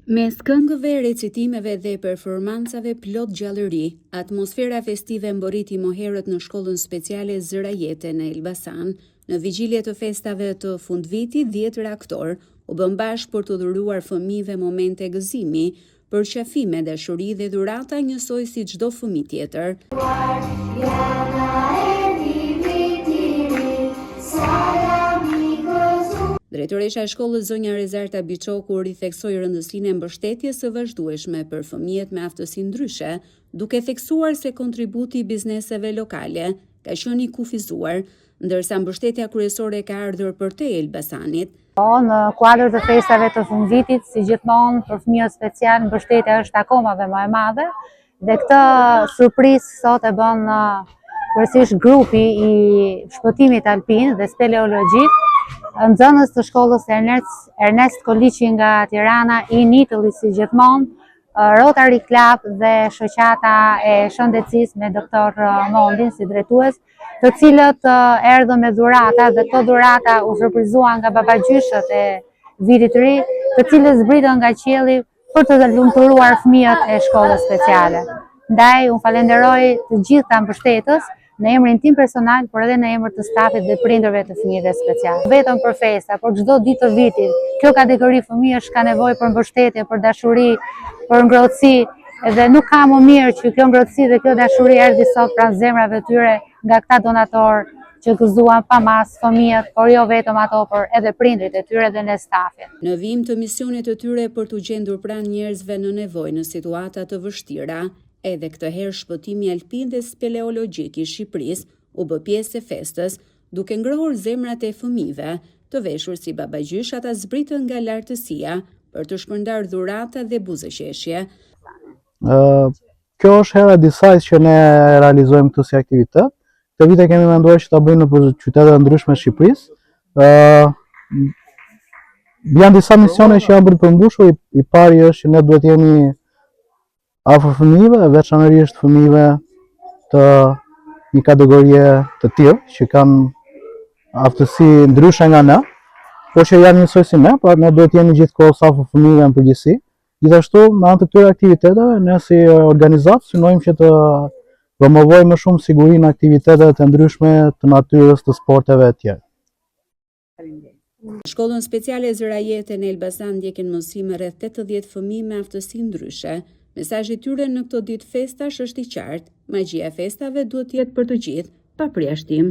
Mes këngëve, recitimeve dhe performancave plot gjallëri, atmosfera festive mboriti më herët në shkollën speciale Zëra Jete në Elbasan. Në vigjilje të festave të fundvitit, 10 aktor u bën bashkë për të dhuruar fëmijëve momente gëzimi, përqafime, dashuri dhe dhurata njësoj si çdo fëmijë tjetër. Drejtoresha e shkollës zonja Rezarta Biçoku ritheksoi rëndësinë e mbështetjes së vazhdueshme për fëmijët me aftësi ndryshe, duke theksuar se kontributi i bizneseve lokale ka qenë i kufizuar, ndërsa mbështetja kryesore ka ardhur për te Elbasanit. Në kuadër të festave të fundvitit, si gjithmonë për fëmijët special, mbështetja është akoma dhe më e madhe, dhe këtë surprizë sot e bën kryesisht grupi i shpëtimit alpin dhe speleologjik, nxënës të shkollës Ernest Koliqi nga Tirana, i Nitulli si gjithmonë, Rotary Club dhe shoqata e shëndetësisë me doktor Mondin si drejtues, të cilët erdhën me dhurata dhe këto dhurata u shfrytëzuan nga babagjyshët e vitit të ri, të cilët zbritën nga qielli për të lumturuar fëmijët e shkollës speciale. Ndaj unë falenderoj të gjithë ta mbështetës në emrin tim personal, por edhe në emër të stafit dhe prindërve të fëmijëve special. Vetëm për festa, por çdo ditë të vitit, kjo kategori fëmijësh ka nevojë për mbështetje, për dashuri, për ngrohtësi, dhe nuk ka më mirë që kjo ngrohtësi dhe kjo dashuri erdhi sot pranë zemrave tyre nga këta donatorë që gëzuan pa mas fëmijët, por jo vetëm ato, por edhe prindrit e tyre dhe ne stafit. Në vijim të misionit të tyre për të gjendur pranë njerëzve në nevojë në situata të vështira, edhe këtë herë shpëtimi alpin dhe speleologjik i Shqipërisë u bë pjesë e festës, duke ngrohur zemrat e fëmijëve, të veshur si babagjysh ata zbritën nga lartësia për të shpërndar dhurata dhe buzëqeshje. Kjo është hera disaj që ne realizojmë këtë si aktivitet. Këtë vite kemi menduar që ta bëjmë në qytete ndryshme Shqipërisë. Janë disa misione që janë bërë përmbushur. I pari është që ne duhet jemi afër fëmijëve, veçanërisht fëmijëve të një kategorie të tillë që kanë aftësi ndryshe nga ne, por që janë njësoj si ne, pra ne duhet jemi gjithkohës afër fëmijëve në përgjithësi. Gjithashtu, me anë të këtyre aktiviteteve, ne si organizatë synojmë që të promovojmë më shumë sigurinë në aktivitetet e ndryshme të natyrës, të sporteve e tjerë. Shkollën speciale Zëra Jete në Elbasan ndjekin mësime rreth 80 fëmijë me aftësi ndryshe. Mesazhi i tyre në këto ditë festash është i qartë: magjia e festave duhet të jetë për të gjithë, pa përjashtim.